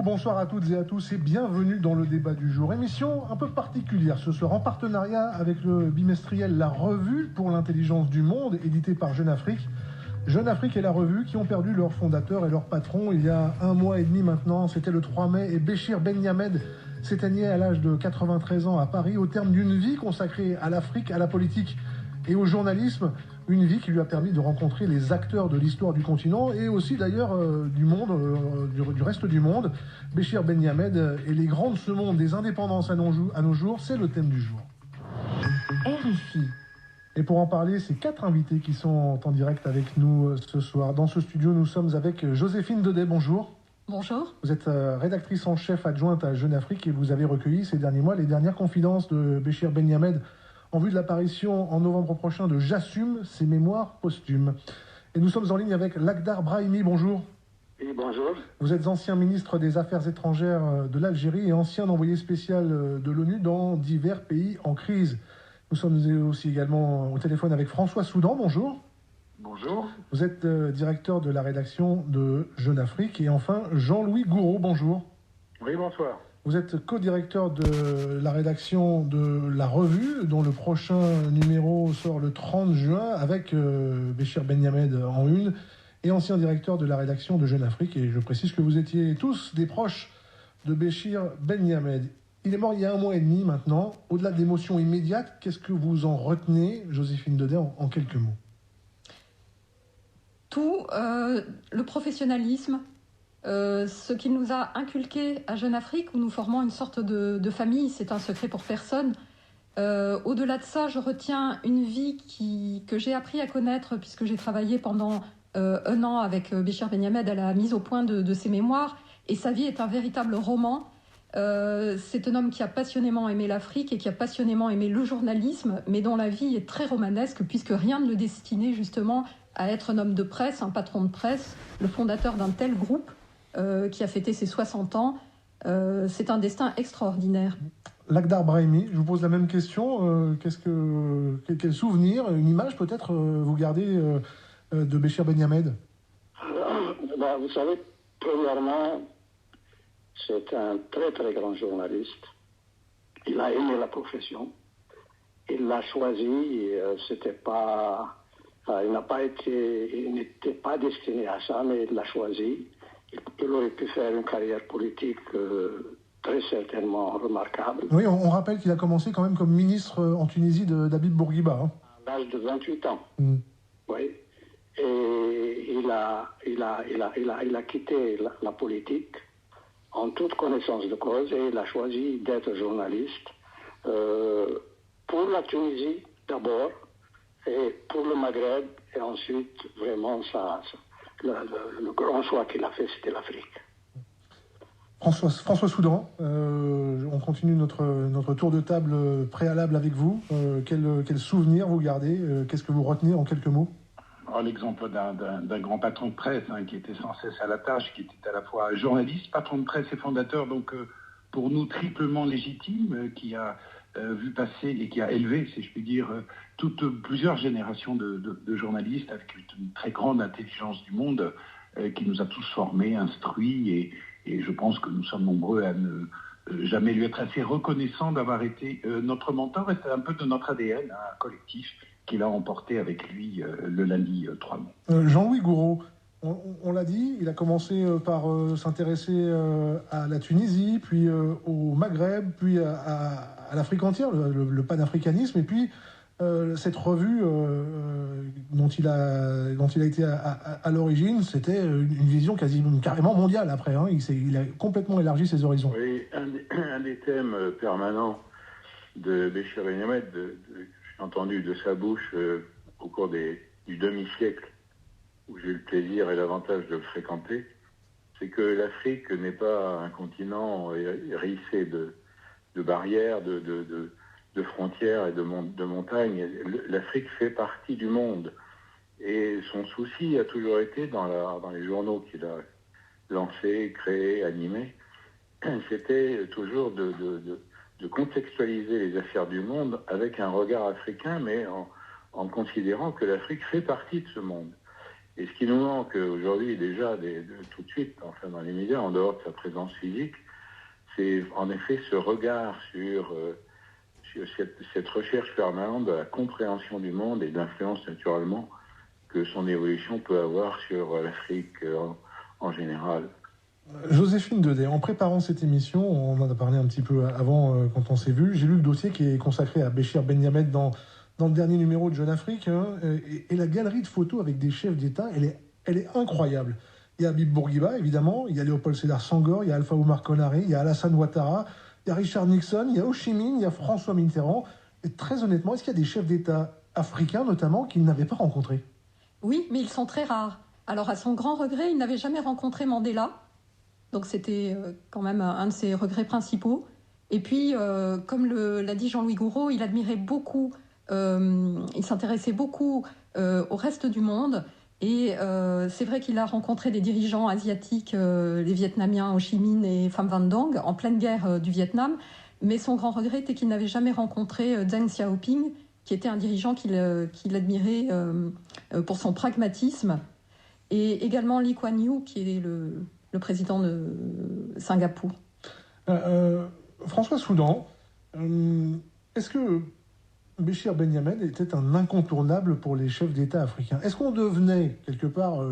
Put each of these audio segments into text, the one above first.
Gouraud, bonsoir à toutes et à tous et bienvenue dans le débat du jour. Émission un peu particulière ce soir en partenariat avec le bimestriel La Revue pour l'intelligence du monde, édité par Jeune Afrique. Jeune Afrique et La Revue qui ont perdu leur fondateur et leur patron il y a 1 mois et demi maintenant. C'était le 3 mai et Béchir Benyamed s'éteignait à l'âge de 93 ans à Paris au terme d'une vie consacrée à l'Afrique, à la politique et au journalisme. Une vie qui lui a permis de rencontrer les acteurs de l'histoire du continent et aussi d'ailleurs du monde, du reste du monde. Béchir Benyamed et les grands de ce monde des indépendances à nos jours, c'est le thème du jour. RFI. Et pour en parler, c'est 4 invités qui sont en direct avec nous ce soir. Dans ce studio, nous sommes avec Joséphine Daudet, bonjour. Bonjour. Vous êtes rédactrice en chef adjointe à Jeune Afrique et vous avez recueilli ces derniers mois les dernières confidences de Béchir Benyamed en vue de l'apparition en novembre prochain de J'assume, ses mémoires posthumes. Et nous sommes en ligne avec Lakhdar Brahimi, bonjour. Oui, bonjour. Vous êtes ancien ministre des Affaires étrangères de l'Algérie et ancien envoyé spécial de l'ONU dans divers pays en crise. Nous sommes aussi également au téléphone avec François Soudan, bonjour. Bonjour. Vous êtes directeur de la rédaction de Jeune Afrique. Et enfin, Jean-Louis Gouraud, bonjour. Oui, bonsoir. Vous êtes co-directeur de la rédaction de La Revue, dont le prochain numéro sort le 30 juin, avec Béchir Benyamed en une, et ancien directeur de la rédaction de Jeune Afrique. Et je précise que vous étiez tous des proches de Béchir Benyamed. Il est mort il y a 1 mois et demi maintenant. Au-delà de l'émotion immédiate, qu'est-ce que vous en retenez, Joséphine Daudet, en quelques mots? Tout, le professionnalisme, ce qu'il nous a inculqué à Jeune Afrique, où nous formons une sorte de famille, c'est un secret pour personne. Au-delà de ça, je retiens une vie que j'ai appris à connaître, puisque j'ai travaillé pendant 1 an avec Béchir Benyamed à la mise au point de ses mémoires, et sa vie est un véritable roman. C'est un homme qui a passionnément aimé l'Afrique et qui a passionnément aimé le journalisme, mais dont la vie est très romanesque, puisque rien ne le destinait justement à être un homme de presse, un patron de presse, le fondateur d'un tel groupe qui a fêté ses 60 ans. C'est un destin extraordinaire. Lakhdar Brahimi, je vous pose la même question. Quel souvenir, une image peut-être vous gardez de Béchir Benyamed? Vous savez, premièrement, c'est un très très grand journaliste. Il a aimé la profession. Il l'a choisi. Il n'était pas destiné à ça, mais il l'a choisi. Il aurait pu faire une carrière politique très certainement remarquable. Oui, on rappelle qu'il a commencé quand même comme ministre en Tunisie d'Habib Bourguiba. À l'âge de 28 ans. Oui. Et il a quitté la politique en toute connaissance de cause, et il a choisi d'être journaliste pour la Tunisie d'abord, et pour le Maghreb, et ensuite vraiment le grand choix qu'il a fait, c'était l'Afrique. François Soudan, on continue notre tour de table préalable avec vous. Quel souvenir vous gardez? Qu'est-ce que vous retenez en quelques mots? L'exemple d'un grand patron de presse qui était sans cesse à la tâche, qui était à la fois journaliste, patron de presse et fondateur, donc pour nous triplement légitime, qui a vu passer et qui a élevé, si je puis dire, plusieurs générations de journalistes avec une très grande intelligence du monde, qui nous a tous formés, instruits, et je pense que nous sommes nombreux à ne jamais lui être assez reconnaissants d'avoir été notre mentor, et c'est un peu de notre ADN, un collectif, qu'il a emporté avec lui le lundi 3 mai. Jean-Louis Gouraud, on l'a dit, il a commencé par s'intéresser à la Tunisie, puis au Maghreb, puis à l'Afrique entière, le panafricanisme, et puis cette revue dont il a été à l'origine, c'était une vision carrément mondiale après. Il a complètement élargi ses horizons. Oui, un des thèmes permanents de Béchir Benyamed, j'ai entendu de sa bouche au cours du demi-siècle où j'ai eu le plaisir et l'avantage de le fréquenter, c'est que l'Afrique n'est pas un continent hérissé de barrières, de frontières et de montagnes. L'Afrique fait partie du monde. Et son souci a toujours été, dans les journaux qu'il a lancés, créés, animés, c'était toujours de contextualiser les affaires du monde avec un regard africain, mais en considérant que l'Afrique fait partie de ce monde. Et ce qui nous manque aujourd'hui déjà, tout de suite, enfin dans les médias, en dehors de sa présence physique, c'est en effet ce regard sur cette recherche permanente de la compréhension du monde et de l'influence naturellement que son évolution peut avoir sur l'Afrique en général. Joséphine Dedet, en préparant cette émission, on en a parlé un petit peu avant quand on s'est vu, j'ai lu le dossier qui est consacré à Béchir Ben Yamed dans le dernier numéro de Jeune Afrique, et la galerie de photos avec des chefs d'État, elle est incroyable. Il y a Habib Bourguiba, évidemment, il y a Léopold Sédar Senghor, il y a Alpha Oumar Konaré, il y a Alassane Ouattara, il y a Richard Nixon, il y a Ho Chi Minh, il y a François Mitterrand. Et très honnêtement, est-ce qu'il y a des chefs d'État africains, notamment, qu'il n'avait pas rencontrés ? Oui, mais ils sont très rares. Alors, à son grand regret, il n'avait jamais rencontré Mandela. Donc, c'était quand même un de ses regrets principaux. Et puis, comme l'a dit Jean-Louis Gouraud, il admirait beaucoup, il s'intéressait beaucoup au reste du monde. Et c'est vrai qu'il a rencontré des dirigeants asiatiques, les Vietnamiens Ho Chi Minh et Pham Van Dong, en pleine guerre du Vietnam. Mais son grand regret était qu'il n'avait jamais rencontré Deng Xiaoping, qui était un dirigeant qu'il admirait pour son pragmatisme. Et également Lee Kuan Yew, qui est le président de Singapour. François Soudan, est-ce que Béchir Ben Yamed était un incontournable pour les chefs d'État africains ? Est-ce qu'on devenait quelque part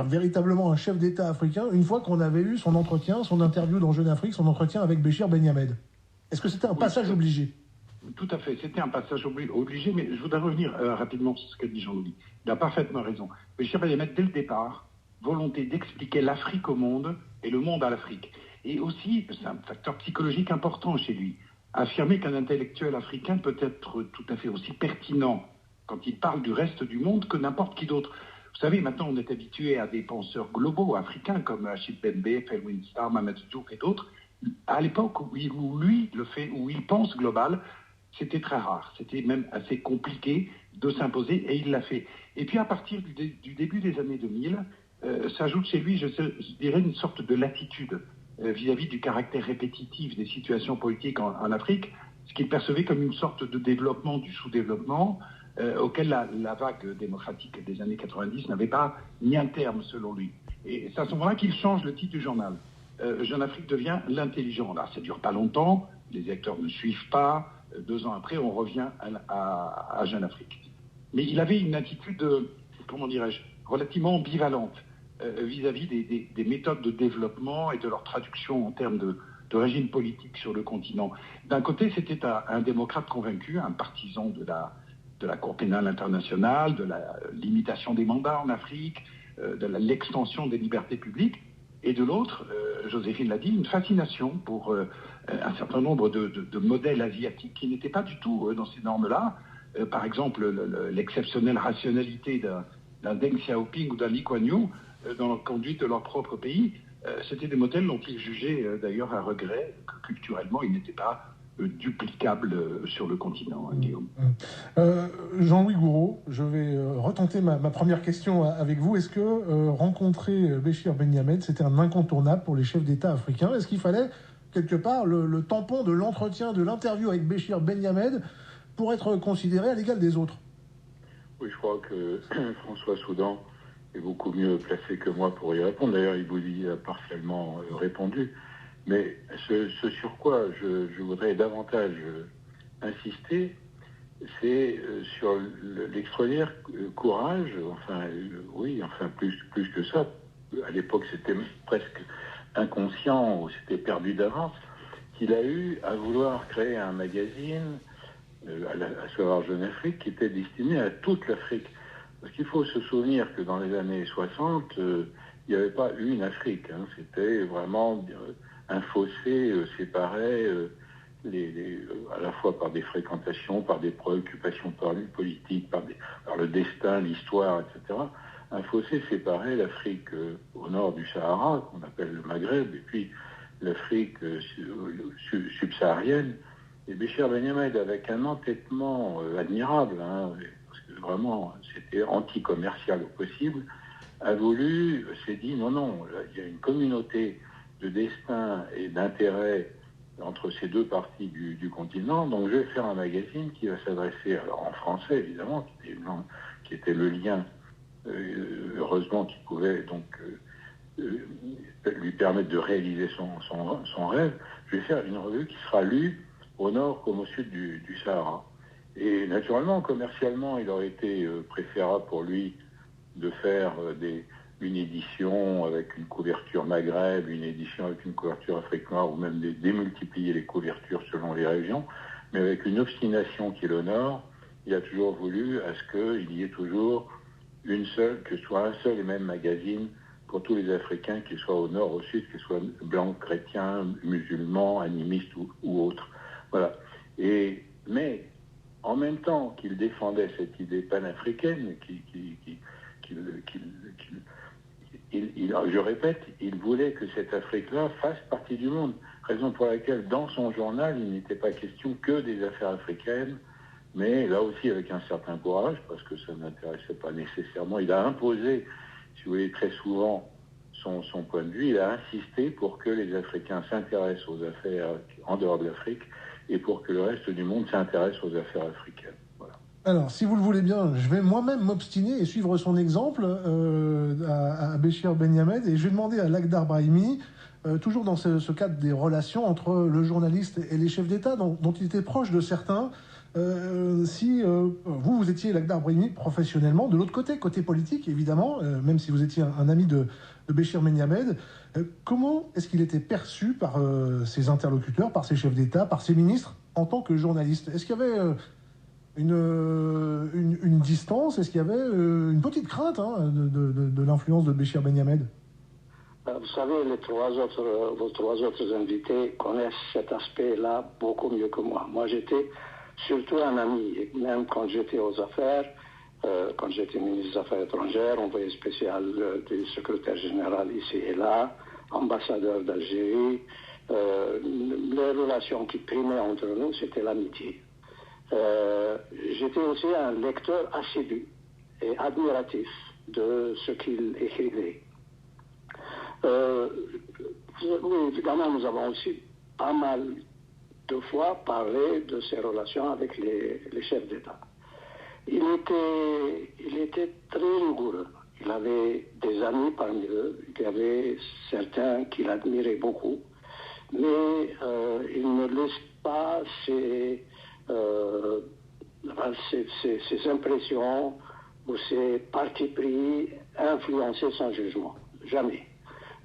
véritablement un chef d'État africain une fois qu'on avait eu son entretien, son interview dans Jeune Afrique, son entretien avec Béchir Ben Yamed ? Est-ce que c'était un passage obligé ? Tout à fait, c'était un passage obligé, mais je voudrais revenir rapidement sur ce qu'a dit Jean-Louis. Il a parfaitement raison. Béchir Ben Yamed, dès le départ, volonté d'expliquer l'Afrique au monde et le monde à l'Afrique. Et aussi, c'est un facteur psychologique important chez lui, affirmer qu'un intellectuel africain peut être tout à fait aussi pertinent quand il parle du reste du monde que n'importe qui d'autre. Vous savez, maintenant on est habitué à des penseurs globaux africains comme Achille Bembe, Felwine Star, Mamadou Diouf et d'autres. À l'époque où lui le fait, où il pense global, c'était très rare. C'était même assez compliqué de s'imposer et il l'a fait. Et puis à partir du début des années 2000, s'ajoute chez lui, je dirais, une sorte de latitude vis-à-vis du caractère répétitif des situations politiques en Afrique, ce qu'il percevait comme une sorte de développement du sous-développement auquel la vague démocratique des années 90 n'avait pas mis un terme, selon lui. Et c'est à ce moment-là qu'il change le titre du journal. Jeune Afrique devient l'intelligent. Là, ça ne dure pas longtemps, les électeurs ne suivent pas. 2 ans après, on revient à Jeune Afrique. Mais il avait une attitude, comment dirais-je, relativement ambivalente vis-à-vis des méthodes de développement et de leur traduction en termes de régime politique sur le continent. D'un côté, c'était un démocrate convaincu, un partisan de la Cour pénale internationale, de la limitation des mandats en Afrique, de l'extension des libertés publiques. Et de l'autre, Joséphine l'a dit, une fascination pour un certain nombre de modèles asiatiques qui n'étaient pas du tout dans ces normes-là. Par exemple, l'exceptionnelle rationalité d'un Deng Xiaoping ou d'un Lee Kuan Yew dans la conduite de leur propre pays. C'était des modèles dont ils jugeaient d'ailleurs à regret que culturellement, ils n'étaient pas duplicables sur le continent, Guillaume. Jean-Louis Gouraud, je vais retenter ma première question avec vous. Est-ce que rencontrer Béchir Ben Yamed, c'était un incontournable pour les chefs d'État africains ? Est-ce qu'il fallait, quelque part, le tampon de l'entretien, de l'interview avec Béchir Ben Yamed pour être considéré à l'égal des autres ? Oui, je crois que François Soudan est beaucoup mieux placé que moi pour y répondre. D'ailleurs, il vous y a partiellement répondu. Mais ce sur quoi je voudrais davantage insister, c'est sur l'extraordinaire courage, plus que ça. À l'époque, c'était presque inconscient ou c'était perdu d'avance, qu'il a eu à vouloir créer un magazine, à savoir Jeune Afrique, qui était destiné à toute l'Afrique. Parce qu'il faut se souvenir que dans les années 60, il n'y avait pas une Afrique. C'était vraiment un fossé séparé à la fois par des fréquentations, par des préoccupations politiques, par le destin, l'histoire, etc. Un fossé séparait l'Afrique au nord du Sahara, qu'on appelle le Maghreb, et puis l'Afrique subsaharienne. Et Béchir Ben Yamed, avec un entêtement admirable, parce que vraiment c'était anti-commercial au possible, s'est dit non, il y a une communauté de destin et d'intérêt entre ces deux parties du continent, donc je vais faire un magazine qui va s'adresser, alors en français évidemment, qui était le lien heureusement qu'il pouvait donc lui permettre de réaliser son rêve. Je vais faire une revue qui sera lue au nord comme au sud du Sahara. Et naturellement, commercialement, il aurait été préférable pour lui de faire une édition avec une couverture Maghreb, une édition avec une couverture Afrique noire, ou même démultiplier les couvertures selon les régions. Mais avec une obstination qui est le Nord, il a toujours voulu à ce qu'il y ait toujours que ce soit un seul et même magazine pour tous les Africains, qu'ils soient au Nord, au Sud, qu'ils soient blancs, chrétiens, musulmans, animistes ou autres. Voilà. Mais en même temps qu'il défendait cette idée panafricaine, je répète, il voulait que cette Afrique-là fasse partie du monde. Raison pour laquelle, dans son journal, il n'était pas question que des affaires africaines, mais là aussi avec un certain courage, parce que ça n'intéressait pas nécessairement. Il a imposé, si vous voulez, très souvent son point de vue. Il a insisté pour que les Africains s'intéressent aux affaires en dehors de l'Afrique et pour que le reste du monde s'intéresse aux affaires africaines. Voilà. Alors, si vous le voulez bien, je vais moi-même m'obstiner et suivre son exemple à Béchir Benyamed, et je vais demander à Lakhdar Brahimi, toujours dans ce cadre des relations entre le journaliste et les chefs d'État, dont il était proche de certains, si vous étiez Lakhdar Brahimi professionnellement, de l'autre côté politique évidemment, même si vous étiez un ami de Béchir Benyamed, comment est-ce qu'il était perçu par ses interlocuteurs, par ses chefs d'État, par ses ministres en tant que journaliste? Est-ce qu'il y avait une distance? Est-ce qu'il y avait une petite crainte de l'influence de Béchir Benyamed? Vous savez, vos trois autres invités connaissent cet aspect-là beaucoup mieux que moi. Moi, j'étais surtout un ami. Et même quand j'étais aux affaires, quand j'étais ministre des Affaires étrangères, envoyé spécial du secrétaire général ici et là, ambassadeur d'Algérie, les relations qui primaient entre nous, c'était l'amitié. J'étais aussi un lecteur assidu et admiratif de ce qu'il écrivait. Oui, évidemment, nous avons aussi pas mal de fois parlé de ses relations avec les chefs d'État. Il était très rigoureux. Il avait des amis parmi eux. Il y avait certains qu'il admirait beaucoup. Mais il ne laisse pas ses impressions ou ses partis pris influencer son jugement. Jamais.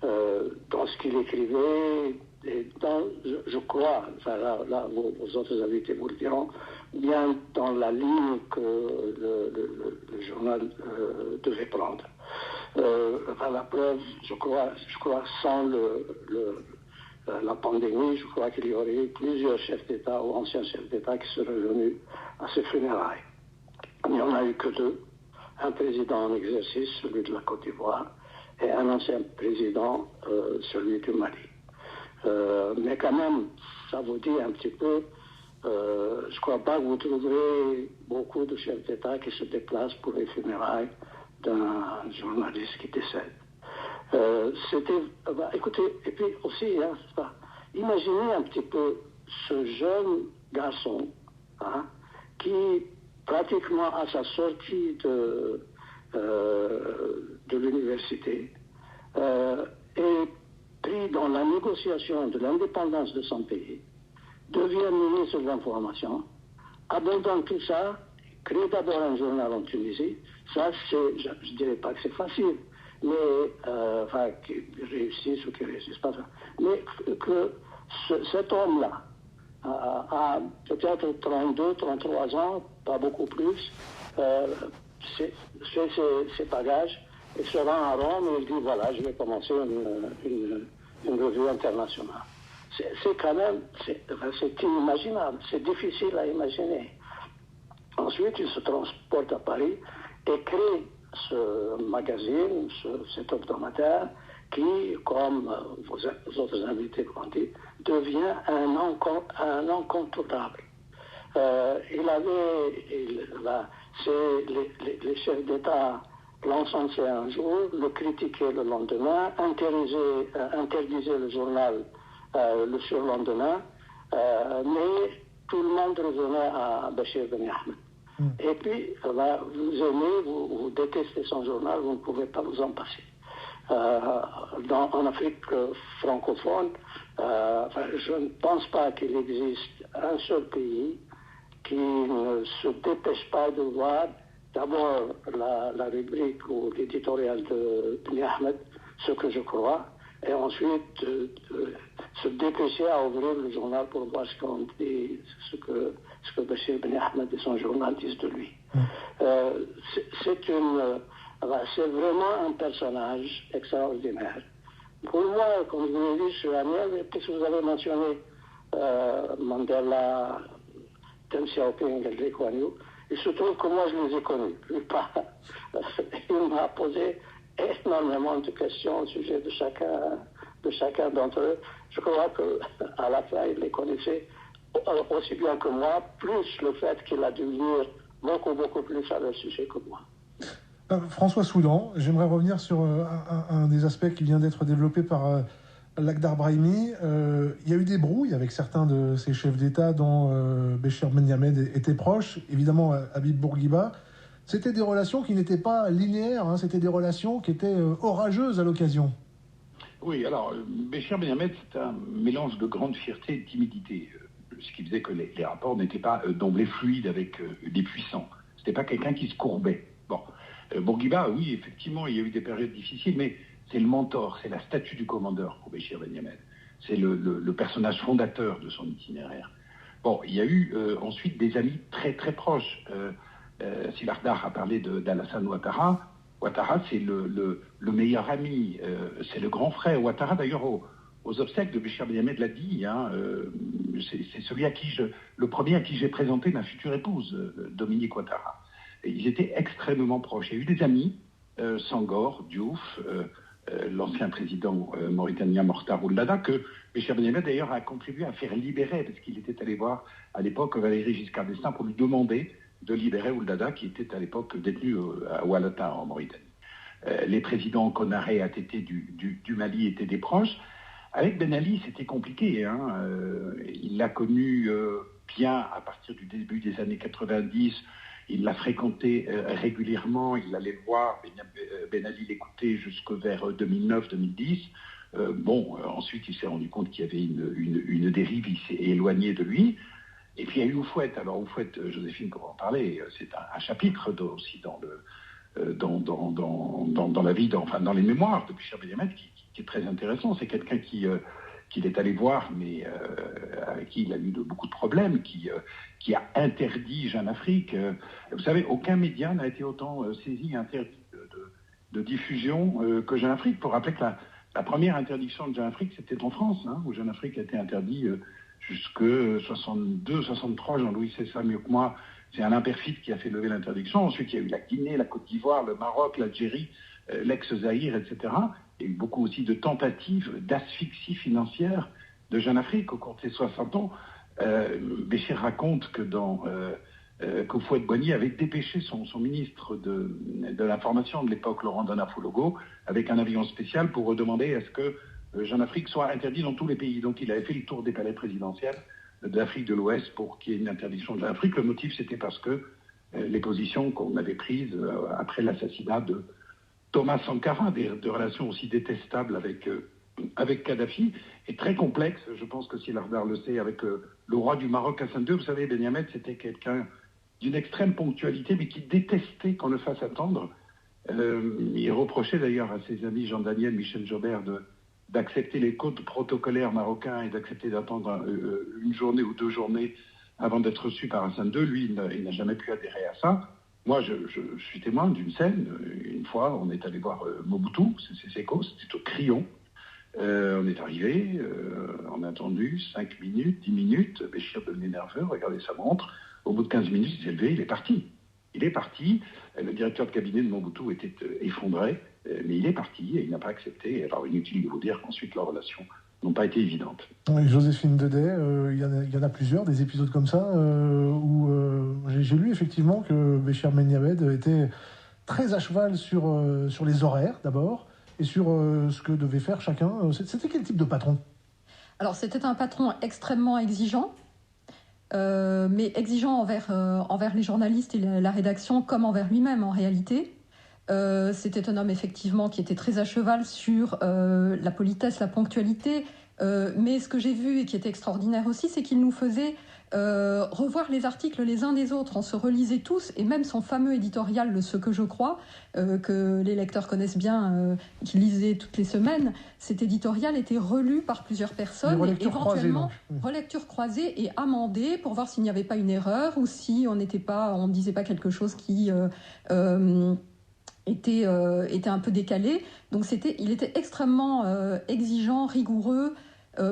Dans ce qu'il écrivait, je crois, enfin là vos autres invités vous le diront, bien dans la ligne que le journal devait prendre. La preuve, je crois sans la pandémie, je crois qu'il y aurait eu plusieurs chefs d'État ou anciens chefs d'État qui seraient venus à ses funérailles. Il n'y en a eu que deux. Un président en exercice, celui de la Côte d'Ivoire, et un ancien président, celui du Mali. Mais quand même, ça vous dit un petit peu, je ne crois pas que vous trouverez beaucoup de chefs d'État qui se déplacent pour les funérailles d'un journaliste qui décède. Écoutez, et puis aussi, imaginez un petit peu ce jeune garçon qui, pratiquement à sa sortie de l'université, est pris dans la négociation de l'indépendance de son pays, devient ministre de l'Information, abandonne tout ça, crée d'abord un journal en Tunisie. Ça, je ne dirais pas que c'est facile, mais qu'il réussisse ou qu'il ne réussisse pas. Mais que cet homme-là a peut-être 32, 33 ans, pas beaucoup plus, fait ses bagages et se rend à Rome et il dit voilà, je vais commencer une revue internationale. C'est quand même, c'est inimaginable, c'est difficile à imaginer. Ensuite, il se transporte à Paris et crée ce magazine, cet hebdomadaire qui, comme vos autres invités l'ont dit, devient un incontournable. Les chefs d'État l'encensaient un jour, le critiquaient le lendemain, interdisaient le journal le surlendemain, mais tout le monde revenait à Béchir Benyamed. Et puis, vous aimez, vous détestez son journal, vous ne pouvez pas vous en passer. En Afrique francophone, je ne pense pas qu'il existe un seul pays qui ne se dépêche pas de voir d'abord la rubrique ou l'éditorial de Bni Ahmed, ce que je crois, et ensuite se dépêcher à ouvrir le journal pour voir ce qu'on dit, ce que Béchir Bni Ahmed et son journal disent de lui. C'est vraiment un personnage extraordinaire. Pour moi, comme je vous l'ai dit, je suis ami, puisque vous avez mentionné Mandela, Deng Xiaoping et Lee Kuan Yew, il se trouve que moi je les ai connus. Il m'a posé énormément de questions au sujet de chacun d'entre eux. Je crois qu'à la fin, il les connaissait aussi bien que moi, plus le fait qu'il a dû lire beaucoup plus à leur sujet que moi. François Soudan, j'aimerais revenir sur un des aspects qui vient d'être développé par Lakhdar Brahimi. Il y a eu des brouilles avec certains de ces chefs d'État dont Béchir Bni Ahmed était proche, évidemment Habib Bourguiba. C'était des relations qui n'étaient pas linéaires, c'était des relations qui étaient orageuses à l'occasion. Oui, alors Béchir Bni Ahmed, c'est un mélange de grande fierté et de timidité, ce qui faisait que les rapports n'étaient pas d'emblée fluides avec les puissants. C'était pas quelqu'un qui se courbait. Bon. Bourguiba, oui, effectivement, il y a eu des périodes difficiles, mais c'est le mentor, c'est la statue du commandeur pour Béchir Bni Ahmed. C'est le personnage fondateur de son itinéraire. Bon, il y a eu ensuite des amis très très proches. Si Lakhdar a parlé d'Alassane Ouattara, Ouattara c'est le meilleur ami, c'est le grand frère. Ouattara d'ailleurs aux obsèques de Béchir Bni Ahmed l'a dit, c'est celui le premier à qui j'ai présenté ma future épouse, Dominique Ouattara. Et ils étaient extrêmement proches. Il y a eu des amis, Senghor, Diouf, l'ancien président mauritanien Mortar Ould Daddah, que Béchir Bni Ahmed d'ailleurs a contribué à faire libérer, parce qu'il était allé voir à l'époque Valéry Giscard d'Estaing pour lui demander de libérer Ould Daddah, qui était à l'époque détenu à Oualata en Mauritanie. Les présidents Konaré, ATT du Mali étaient des proches. Avec Ben Ali, c'était compliqué. Il l'a connu bien à partir du début des années 90. Il l'a fréquenté régulièrement, il allait le voir, Ben Ali l'écoutait jusqu'au vers 2009-2010. Ensuite, il s'est rendu compte qu'il y avait une dérive, il s'est éloigné de lui. Et puis il y a eu Oufouette. Alors Oufouette, Joséphine pourra en parler, c'est un chapitre aussi dans la vie, dans les mémoires de Béchir Bni Ahmed qui est très intéressant. C'est quelqu'un qu'il est allé voir, mais avec qui il a eu beaucoup de problèmes, qui a interdit Jeune Afrique. Vous savez, aucun média n'a été autant saisi et interdit de diffusion que Jeune Afrique. Pour rappeler que la première interdiction de Jeune Afrique, c'était en France, où Jeune Afrique a été interdit jusque 62-63. Jean-Louis sait ça mieux que moi. C'est Alain Perfit qui a fait lever l'interdiction. Ensuite, il y a eu la Guinée, la Côte d'Ivoire, le Maroc, l'Algérie, l'ex-Zaïre, etc. Il y a eu beaucoup aussi de tentatives d'asphyxie financière de Jeune Afrique au cours de ces 60 ans. Béchir raconte qu'Houphouët-Boigny avait dépêché son ministre de l'information de l'époque, Laurent Dana-Foulogo, avec un avion spécial pour demander à ce que Jeune Afrique soit interdit dans tous les pays. Donc il avait fait le tour des palais présidentiels d'Afrique de l'Ouest pour qu'il y ait une interdiction de Jeune Afrique. Le motif, c'était parce que les positions qu'on avait prises après l'assassinat de Thomas Sankara, des relations aussi détestables avec Kadhafi, est très complexe. Je pense que si Lakhdar le sait, avec le roi du Maroc, Hassan II, vous savez, Bni Ahmed, c'était quelqu'un d'une extrême ponctualité, mais qui détestait qu'on le fasse attendre. Il reprochait d'ailleurs à ses amis Jean Daniel, Michel Jobert d'accepter les codes protocolaires marocains et d'accepter d'attendre une journée ou 2 journées avant d'être reçu par Hassan II. Lui, il n'a jamais pu adhérer à ça. Moi, je suis témoin d'une scène. Une fois, on est allé voir Mobutu, c'est Seko, c'était au Crillon. On est arrivé, on a attendu 5 minutes, 10 minutes. Béchir devenait nerveux, regardez sa montre. Au bout de 15 minutes, il s'est levé, il est parti. Il est parti. Le directeur de cabinet de Mobutu était effondré, mais il est parti et il n'a pas accepté. Alors, inutile de vous dire qu'ensuite, leurs relations n'ont pas été évidentes. Oui, Joséphine Dedet, il y en a plusieurs, des épisodes comme ça, où j'ai lu effectivement que Béchir Bni Ahmed était très à cheval sur les horaires d'abord, et sur ce que devait faire chacun. C'était quel type de patron ? Alors c'était un patron extrêmement exigeant, mais exigeant envers les journalistes et la rédaction comme envers lui-même en réalité. C'était un homme effectivement qui était très à cheval sur la politesse, la ponctualité, mais ce que j'ai vu et qui était extraordinaire aussi, c'est qu'il nous faisait revoir les articles les uns des autres. On se relisait tous, et même son fameux éditorial, le Ce que je crois, que les lecteurs connaissent bien, qu'il lisait toutes les semaines, cet éditorial était relu par plusieurs personnes, et éventuellement relecture croisée et amendé pour voir s'il n'y avait pas une erreur ou si on ne disait pas quelque chose qui était un peu décalé. Donc il était extrêmement exigeant, rigoureux,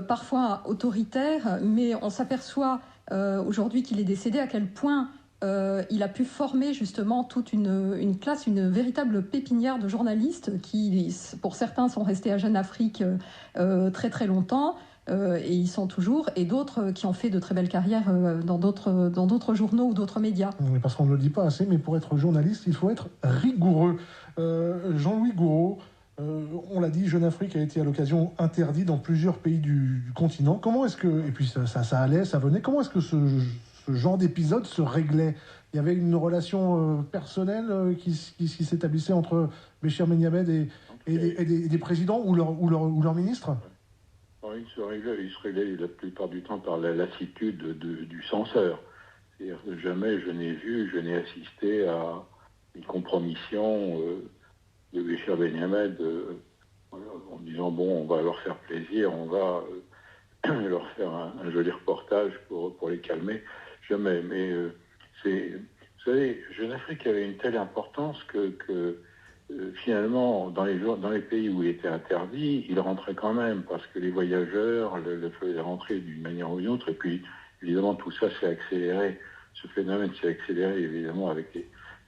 parfois autoritaire, mais on s'aperçoit aujourd'hui qu'il est décédé à quel point il a pu former justement toute une classe, une véritable pépinière de journalistes qui, pour certains, sont restés à Jeune Afrique très très longtemps, et ils sont toujours, et d'autres qui ont fait de très belles carrières dans d'autres journaux ou d'autres médias. Oui, parce qu'on ne le dit pas assez, mais pour être journaliste, il faut être rigoureux. Jean-Louis Gouraud, on l'a dit, Jeune Afrique a été à l'occasion interdit dans plusieurs pays du continent. Comment est-ce que, et puis ça allait, ça venait, comment est-ce que ce genre d'épisode se réglait? Il y avait une relation personnelle qui s'établissait entre Béchir Ben-Yammed et des présidents ou leurs ministres? Il se réglait la plupart du temps par la lassitude du censeur. C'est-à-dire que jamais je n'ai assisté à une compromission de Béchir Ben-Yammed en disant bon, on va leur faire plaisir, on va leur faire un joli reportage pour les calmer. Jamais. Mais vous savez, Jeune Afrique avait une telle importance que finalement, dans les pays où il était interdit, il rentrait quand même, parce que les voyageurs le rentraient d'une manière ou d'une autre, et puis évidemment tout ça s'est accéléré, ce phénomène s'est accéléré évidemment avec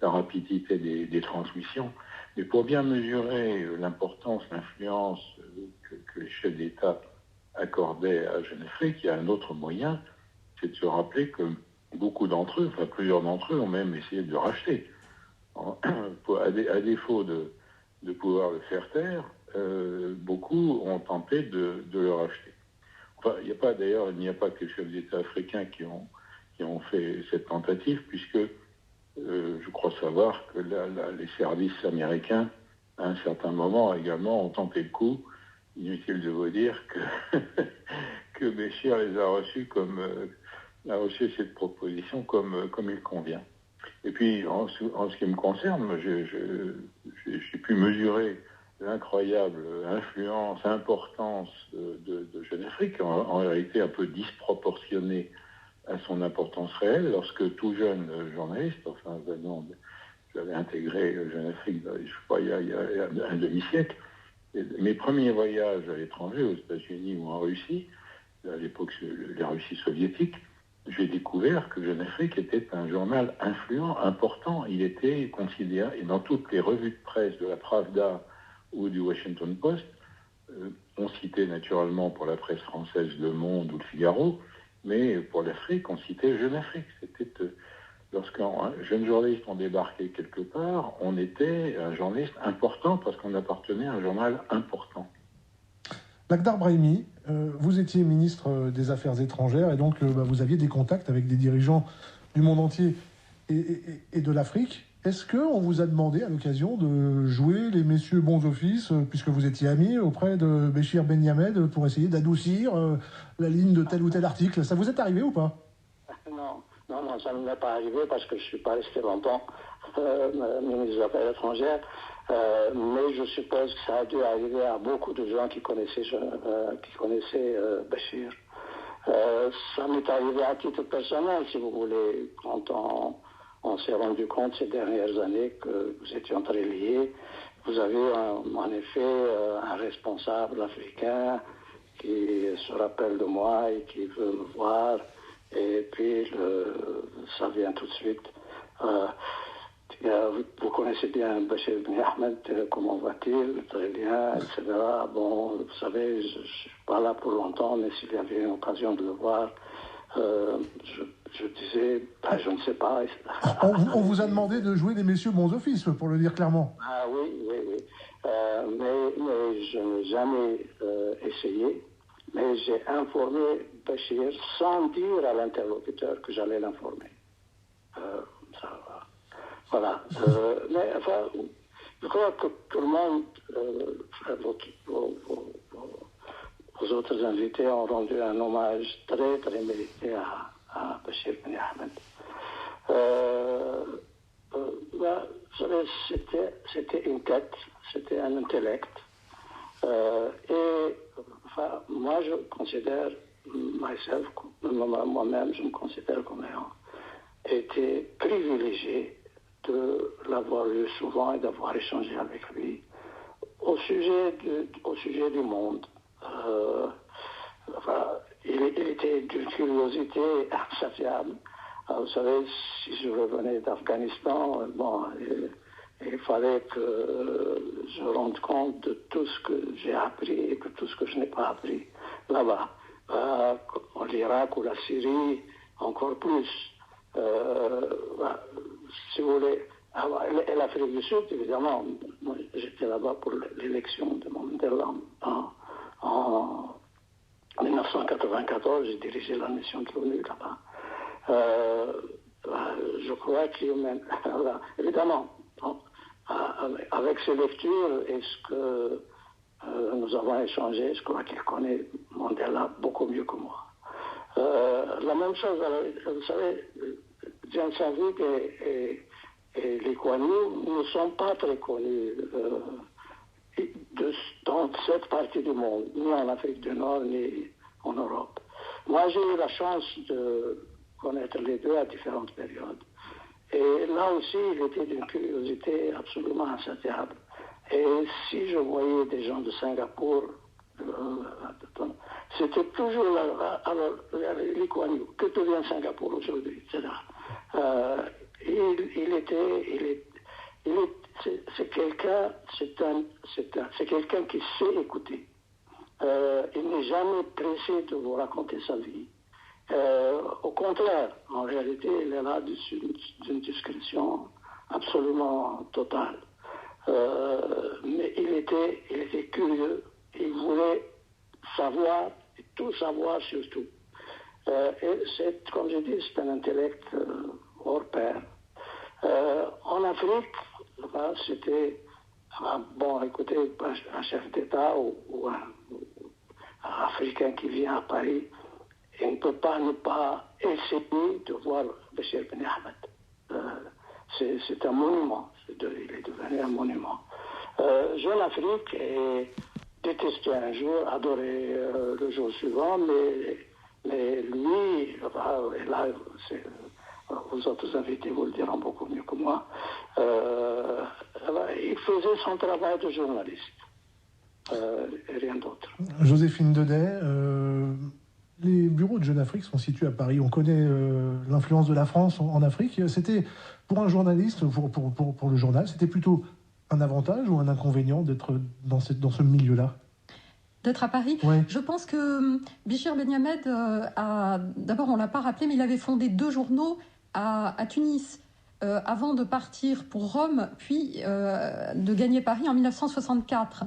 la rapidité des transmissions. Mais pour bien mesurer l'importance, l'influence que les chefs d'État accordaient à Jeune Afrique, il y a un autre moyen, c'est de se rappeler que beaucoup d'entre eux, enfin plusieurs d'entre eux, ont même essayé de le racheter. À défaut de pouvoir le faire taire, beaucoup ont tenté de le racheter. Enfin, il n'y a pas que les chefs d'État africains qui ont fait cette tentative, puisque je crois savoir que les services américains, à un certain moment également, ont tenté le coup. Inutile de vous dire que Béchir les a reçu cette proposition comme il convient. Et puis, en ce qui me concerne, j'ai pu mesurer l'incroyable influence, importance de Jeune Afrique, en réalité un peu disproportionnée à son importance réelle, lorsque tout jeune journaliste, enfin, j'avais intégré Jeune Afrique, je crois, il y a un demi-siècle, et mes premiers voyages à l'étranger, aux États-Unis ou en Russie, à l'époque la Russie soviétique, j'ai découvert que Jeune Afrique était un journal influent, important. Il était considéré, et dans toutes les revues de presse de la Pravda ou du Washington Post, on citait naturellement pour la presse française Le Monde ou Le Figaro, mais pour l'Afrique, on citait Jeune Afrique. C'était lorsqu'un jeune journaliste on débarquait quelque part, on était un journaliste important parce qu'on appartenait à un journal important. Lakhdar Brahimi, vous étiez ministre des Affaires étrangères et donc vous aviez des contacts avec des dirigeants du monde entier et de l'Afrique. Est-ce qu'on vous a demandé à l'occasion de jouer les messieurs bons offices, puisque vous étiez amis, auprès de Béchir Ben-Yammed pour essayer d'adoucir la ligne de tel ou tel article? Ça vous est arrivé ou pas? Non, ça ne m'est pas arrivé parce que je ne suis pas resté longtemps ministre des Affaires étrangères. Mais je suppose que ça a dû arriver à beaucoup de gens qui connaissaient Béchir. Ça m'est arrivé à titre personnel, si vous voulez, quand on s'est rendu compte ces dernières années que nous étions très liés. Vous avez en effet un responsable africain qui se rappelle de moi et qui veut me voir, et puis ça vient tout de suite. Vous connaissez bien Béchir Ben-Yammed, comment va-t-il? Très bien, etc. Bon, vous savez, je ne suis pas là pour longtemps, mais s'il y avait une occasion de le voir, je disais, je ne sais pas. On vous a demandé de jouer les messieurs bons offices, pour le dire clairement. Ah oui. Mais je n'ai jamais essayé. mais j'ai informé Béchir sans dire à l'interlocuteur que j'allais l'informer. Voilà. Mais enfin, je crois que tout le monde, vos autres invités ont rendu un hommage très, très mérité à Béchir Ben Ahmed. Vous savez, c'était une tête, c'était un intellect. Et enfin, moi, je considère moi-même, je me considère comme ayant été privilégié de l'avoir vu souvent et d'avoir échangé avec lui au sujet du monde. Enfin, il était d'une curiosité insatiable. Vous savez, si je revenais d'Afghanistan, bon, il fallait que je rende compte de tout ce que j'ai appris et de tout ce que je n'ai pas appris là-bas. En Irak ou la Syrie, encore plus. Si vous voulez. Et l'Afrique du Sud, évidemment, moi, j'étais là-bas pour l'élection de Mandela en 1994, j'ai dirigé la mission de l'ONU là-bas. Je crois qu'il même, évidemment, avec ses lectures et ce que nous avons échangé, je crois qu'il connaît Mandela beaucoup mieux que moi. La même chose, vous savez, Dian Savik et Lee Kuan Yew ne sont pas très connus dans cette partie du monde, ni en Afrique du Nord, ni en Europe. Moi, j'ai eu la chance de connaître les deux à différentes périodes. Et là aussi, il était d'une curiosité absolument insatiable. Et si je voyais des gens de Singapour, c'était toujours là. Alors, Lee Kuan Yew, que devient Singapour aujourd'hui, etc. C'est quelqu'un qui sait écouter. Il n'est jamais pressé de vous raconter sa vie. Au contraire, en réalité, il est là d'une discrétion absolument totale. Mais il était curieux, il voulait savoir, et tout savoir surtout. Et comme je dis, c'est un intellect hors pair. En Afrique, c'était, bon, écoutez, un chef d'État ou un Africain qui vient à Paris, il ne peut pas ne pas essayer de voir Béchir Ben Ahmed. C'est un monument, il est devenu un monument. Jeune Afrique est détesté un jour, adoré le jour suivant, mais lui, et là, vos autres invités vous le diront beaucoup mieux que moi, il faisait son travail de journaliste, et rien d'autre. Joséphine Deday, les bureaux de Jeune Afrique sont situés à Paris. On connaît l'influence de la France en Afrique. C'était, pour un journaliste, pour le journal, c'était plutôt un avantage ou un inconvénient d'être dans ce milieu-là ? D'être à Paris. Ouais. Je pense que Béchir Ben Ahmed d'abord on ne l'a pas rappelé, mais il avait fondé 2 journaux à Tunis avant de partir pour Rome, puis de gagner Paris en 1964.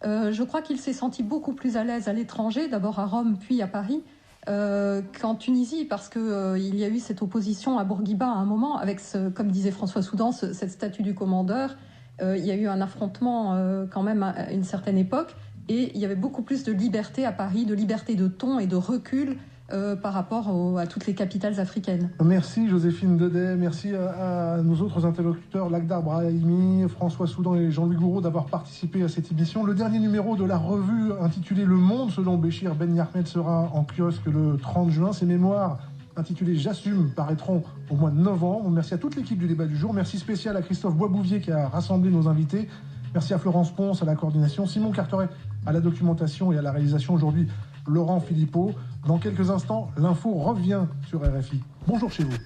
Je crois qu'il s'est senti beaucoup plus à l'aise à l'étranger, d'abord à Rome, puis à Paris, qu'en Tunisie, parce qu'il y a eu cette opposition à Bourguiba à un moment, avec, comme disait François Soudan, cette statue du commandeur. Il y a eu un affrontement quand même à une certaine époque. Et il y avait beaucoup plus de liberté à Paris, de liberté de ton et de recul par rapport à toutes les capitales africaines. Merci Joséphine Deday, merci à nos autres interlocuteurs, Lakhdar Brahimi, François Soudan et Jean-Louis Gouraud d'avoir participé à cette émission. Le dernier numéro de la revue intitulé Le Monde selon Béchir Ben Ahmed sera en kiosque le 30 juin. Ses mémoires intitulées J'assume paraîtront au mois de novembre. Merci à toute l'équipe du débat du jour. Merci spécial à Christophe Boisbouvier qui a rassemblé nos invités. Merci à Florence Ponce à la coordination, Simon Carteret à la documentation et à la réalisation. Aujourd'hui, Laurent Philippot. Dans quelques instants, l'info revient sur RFI. Bonjour chez vous.